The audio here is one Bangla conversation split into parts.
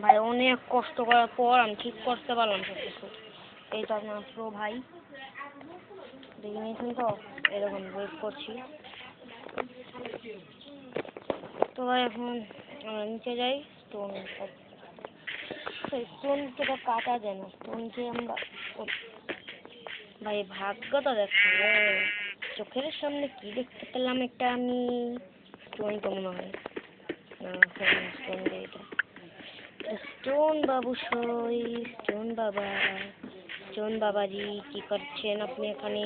ভাই অনেক কষ্ট করার পর আমি ঠিক করতে পারলাম সব কিছু। এইটা মাত্র ভাই দেখে নিয়েছেন তো, এরকম ওয়েট করছি। তো ভাই এখন আমরা নিচে যাই। স্টোনকে তো কাটা যায় না, স্টোনকে আমরা ভাই ভাগ্যটা দেখো, চোখের সামনে কি দেখতে পেলাম একটা আমি। স্টোন তো মনে হয় না, স্টোন দিয়ে এটা স্টোন বাবু সই, স্টোন বাবা, স্টোন বাবাজি কি করছেন আপনি এখানে?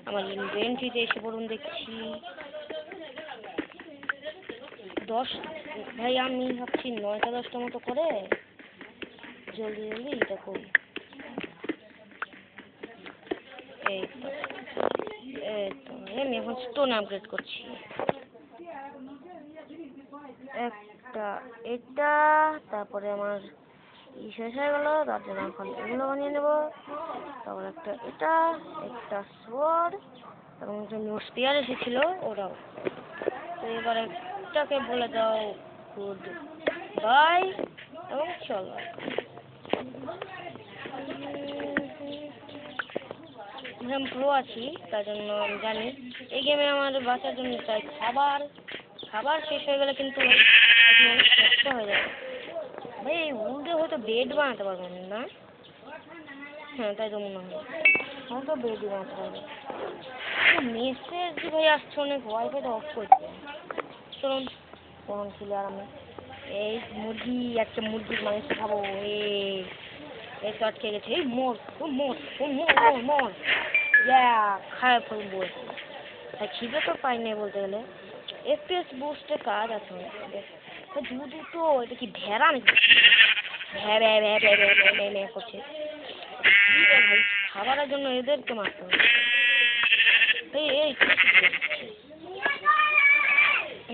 আমার ইনভেন্টরিতে এসে পড়ুন দেখছি। 10 ভাই আমি ভাবছি 9টা 10টা মতো করে জলদি জলদি এটা করি। এই তো আমি এখন স্টোন আপগ্রেড করছি। একটা এটা, তারপরে আমার শেষ হয়ে গেল, তার জন্য এখন এগুলো বানিয়ে নেবো। তারপর একটা এটা, একটা সোয়ার্ড এবং একটা নিউ স্পিয়ার এসেছিল ওরাও। তো এবার একটাকে বলে দাও গুড বাই এবং চলো। আমি প্রো আছি, তার জন্য আমি জানি এই গেমে আমার বাঁচার জন্য চাই খাবার। খাবার শেষ হয়ে গেলে কিন্তু নষ্ট হয়ে যাবে। ভাই এই উল্টে হয়তো বেড বানাতে পারবেন না? হ্যাঁ তাই তো মনে হয়, আমার তো বেডই বানাতে পারবে। মেসেজ ভাই আসছে অনেক, ওয়াইফাইটা অফ করছে। চলুন ফোন খুলে আর আমি এই মুরগি, একটা মুরগির মাংস খাবো। এই তো আটকে গেছে। এই মোর মোর মোর মোর খায় ফেলবো। তাই খিদে তো পাই নাই বলতে গেলে। এফপিএস বুস্টে কাজ আছে দুটো। এটা কি ভেড়া নাকি? ভ্যা ভ্যা ভ্যা ভ্যা ভ্যা ভ্যা ভ্যা ভ্যা করছে। ভাই খাবারের জন্য এদেরকে মারতে হবে। এই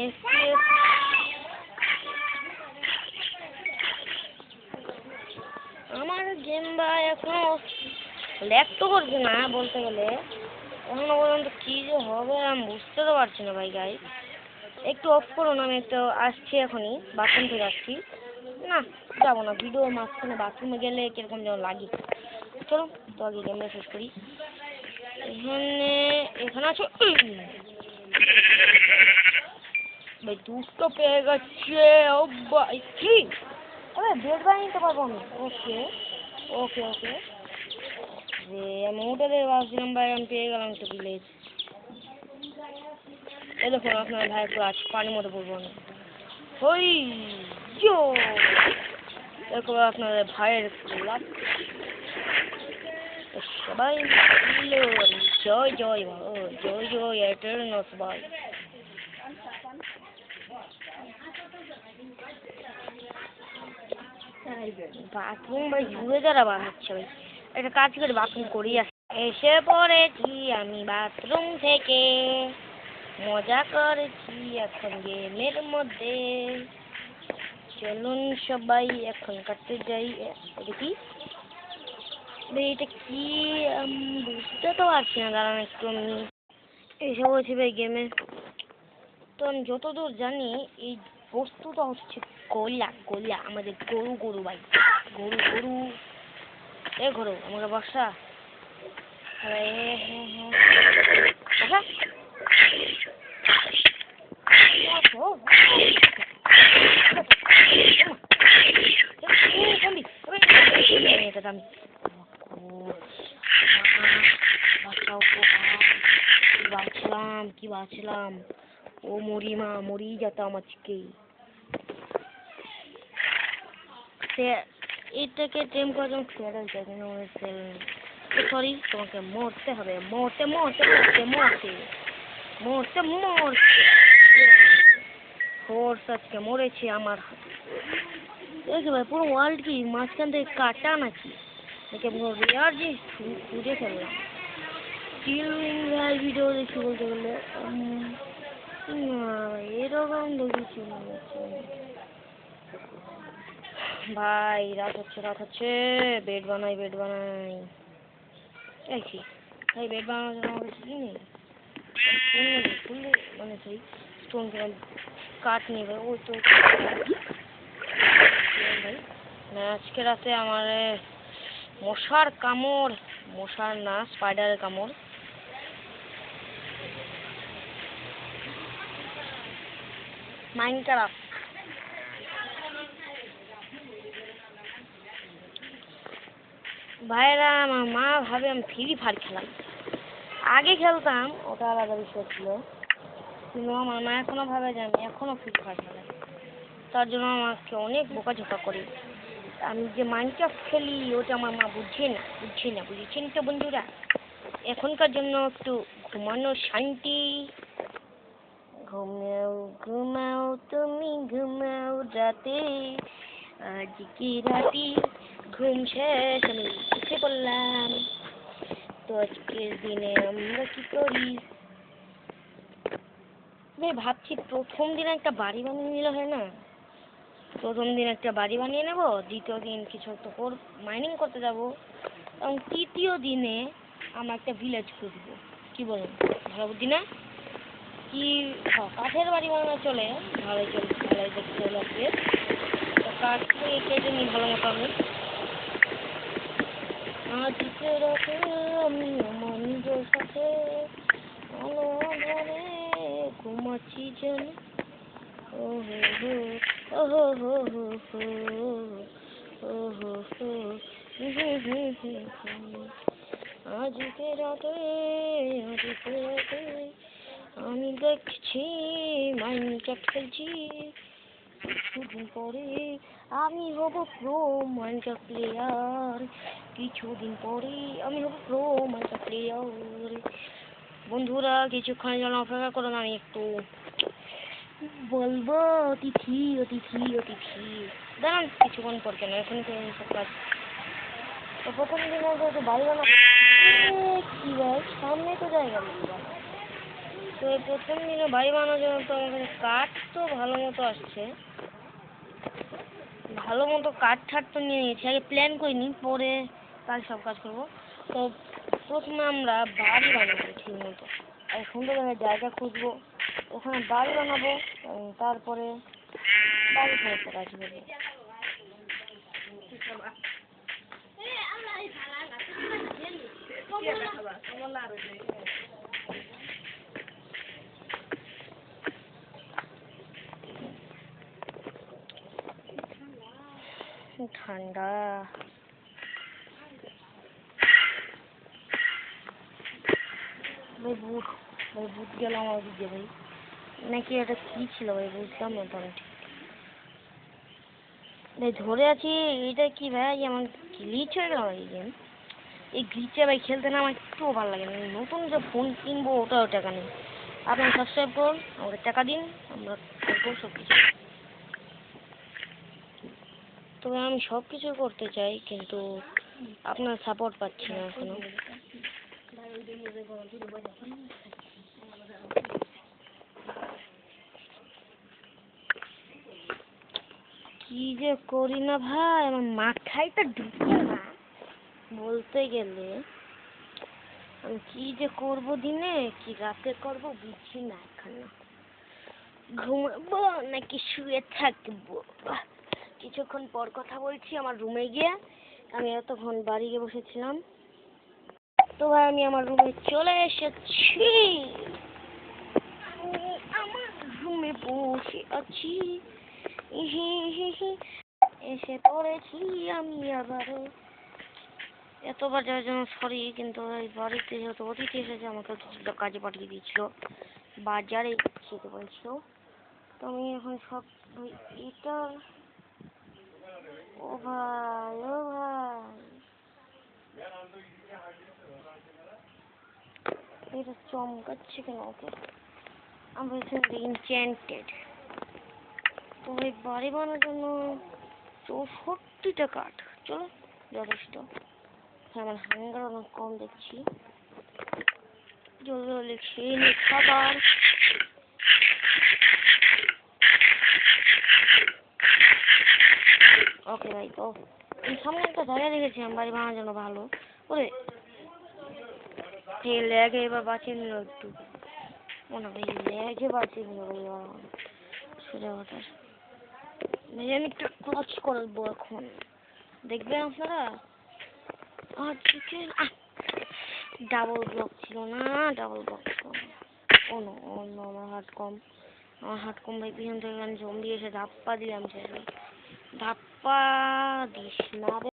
এফপিএস আমার গেম ভাই এখনো ল্যাগ তো করছে না বলতে গেলে। এখনো পর্যন্ত কি যে হবে আমি বুঝতে তো পারছি না ভাই। গাইস একটু অফ করুন, আমি একটু আসছি এখনই, বাথরুম থেকে আসছি। না যাবো না, ভিডিওর মাঝখানে বাথরুমে গেলে কিরকম যেন লাগে। চলো তো আগে গেমটা শেষ করি। এখানে আছো ভাই, দুটো পেয়ে গেছে। ও ভাই কি বেড বানিয়ে নিতে পারবো আমি? ওকে ওকে ওকে যে আমি উঠে ভাবছিলাম ভাই আমি পেয়ে গেলাম তো ভিলেজ। এই দেখুন আপনার ভাই ক্লাস পানির মধ্যে পড়বো আমি। ওই এরকম আপনাদের ভাইয়ের ক্লাস সবাই জয় জয় জয় জয় এটারনাস ভাই। বাথরুম ভাই ঘুরে যারা বার হচ্ছে ভাই, একটা কাজ করে বাথরুম করি। এসে পড়েছি আমি বাথরুম থেকে, মজা করেছি এখন গেমের মধ্যে। চলুন সবাই এখন কাটতে যাই। দেখি এটা কি বুঝতে তো পারছি না, দাঁড়ান একটু আমি এসে বলছি ভাই গেমে। তো আমি যতদূর জানি এই বস্তুটা হচ্ছে গোলা গোলা, আমাদের গরু গরু ভাই, গরু গরু এ গরু আমাকে বর্ষা কি বাঁচলাম। ও মরি মা, মরি যেতাম আজকে। এটাকে টেম করার সরি, তোমাকে মরতে হবে, মরতে মরতে মরতে মরতে মরতে মরতে ফোর্স আজকে মরেছে আমার হাতে। দেখি ভাই পুরো ওয়ার্ল্ড কি মাঝখান থেকে কাটা নাকি? দেখে পুরো রেয়ার যে খুঁজে ফেললাম। স্টিল ভাই ভিডিও দেখি বলতে গেলে এরকম দেখেছি ভাই। রাত হচ্ছে বেড বানাই দেখি ভাই বেড বানানোর জন্য আমাকে কি নেই ফুল মানে সেই স্টোন কাঠ নেবে। ওই তো ভাই আজকে রাতে আমার মশার কামড়, মশার না স্পাইডারের কামড়। মাইনক্রাফট ভাইরা, আমার মা ভাবে আমি ফ্রি ফায়ার খেলাই। আগে খেলতাম, ওটা আলাদা বিষয় ছিল, কিন্তু আমার মা এখনো ভাবে যে আমি এখনো ফ্রি ফায়ার খেলাই। তার জন্য আমাকে অনেক বোকাঝোকা করে। আমি যে মাইনক্রাফট খেলি ওটা আমার মা বুঝছে না, বুঝেছেন তো বন্ধুরা? এখনকার জন্য একটু ঘুমানো শান্তি। ঘুমাও ঘুমাও তুমি ঘুমাও রাতে, আজকে রাতে ঘুম শেষ আমি উঠে পড়লাম। তো আজকের দিনে আমরা কি করি? ভাবছি প্রথম দিন একটা বাড়ি বানিয়ে নিলে হয় না? প্রথম দিন একটা বাড়ি বানিয়ে নেব, দ্বিতীয় দিন কিছু একটা মাইনিং করতে যাব, এবং তৃতীয় দিনে আমরা একটা ভিলেজ খুঁজবো। কি বলুন, ভালো বুদ্ধি না? কি কাঠের বাড়ি বানানো চলে, ভালোই দেখতে লাগবে। তো কাঠ থেকে কেটে নিই ভালো মতো আমি। আজকে রাতে আমি আমার নিজের সাথে আলো আঁধারে ঘুমাচ্ছি যেন। ও হো হো, ও হো হো হো হো, ও হো হো, আজকে রাতে আমি দেখছি মাইনক্রাফট খেলছি। কিছুদিন পরে আমি হব প্রো মাইনক্রাফট প্লেয়ার। কিছুদিন পরে আমি হব প্রো মাইনক্রাফট প্লেয়ার। বন্ধুরা কিছুক্ষণের জন্য অপেক্ষা করুন, আমি একটু বলবো। অতিথি দাঁড়ান, কিছুক্ষণ পর কেন, এখন সব কাজ। তো প্রথম দিন তো বাড়ি বানাবো, কি ভাই সামনে তো জায়গা নেই। তো প্রথম দিনে বাড়ি বানানোর জন্য তো আমার কাছে কাঠ তো ভালো মতো আসছে, ভালো মতো কাঠ ঠাট তো নিয়ে নিয়েছি। আগে প্ল্যান করিনি, পরে কাজ সব কাজ করবো। তো প্রথমে আমরা বাড়ি বানাবো ঠিক মতো, আর সুন্দর জায়গা খুঁজবো, ওখানে বাড়ি বানাবো, তারপরে বাড়ি সমস্ত কাজ করবো। ঠান্ডা ভাই, বুট গেল আমার দিকে ভাই, নাকি এটা কি ছিল ভাই, বুঝলাম না তো আমি ঠিক। ভাই ধরে আছি, এটা কি ভাই আমার গ্লিচ হয়ে গেল এই গেম। এই গ্লিচে ভাই খেলতে না আমার একটুও ভালো লাগে না। নতুন যে ফোন কিনবো ওটাও টাকা নেই। আপনারা সাবস্ক্রাইব করুন, আমাকে টাকা দিন, আমরা করবো সব কিছু। তবে আমি সব কিছু করতে চাই, কিন্তু আপনার সাপোর্ট পাচ্ছি না এখনো। কি যে করি না ভাই, আমার মাথায়টা ঢুকে না বলতে গেলে। আমি কি যে করব, দিনে কি রাতে করব বুঝছি না এখনো। ঘুমাবো নাকি শুয়ে থাকবো? কিছুক্ষণ পর কথা বলছি আমার রুমে গিয়ে। আমি এতক্ষণ বাড়ি গিয়ে বসেছিলাম, তো ভাই আমি আমার রুমে চলে এসেছি। আমার রুমে বসে আছি, এসে পড়েছি আমি আবারও। এতবার যাওয়ার জন্য সরি, কিন্তু এই বাড়িতে যেহেতু অতিথি এসেছে আমাকে কাজে পাঠিয়ে দিয়েছিল, বাজারে যেতে বলছিল। তো আমি এখন সব এটা, ও ভাই এটা চমকাচ্ছে কেন ওকে? আমি ইনচ্যান্টেড। তো ওই বাড়ি বানানোর জন্য 64টা কাঠ, চলো যথেষ্ট। আমার হাঙ্গার অনেক কম দেখছি, জলদি জলদি খেয়ে নি খাবার। ওকে ভাই, তো সামনে একটা জায়গা দেখেছিলাম বাড়ি বানানোর জন্য ভালো। ওরে ল্যাগে এবার বাঁচিয়ে নিল একটু, মনে হয় ল্যাগে বাঁচিয়ে নিল সোজা কথা। আমি একটু ক্লাচ করবো এখন। দেখবেন আপনারা। আর চিকেন ডাবল ব্লক ছিল না, ডাবল ব্লক ছিল না। ও নো, ও নো, আমার হাত কম ভাই, পিছন থেকে জম্বি এসে ধাপ্পা দিলাম, ধাপ্পা দিস না রে।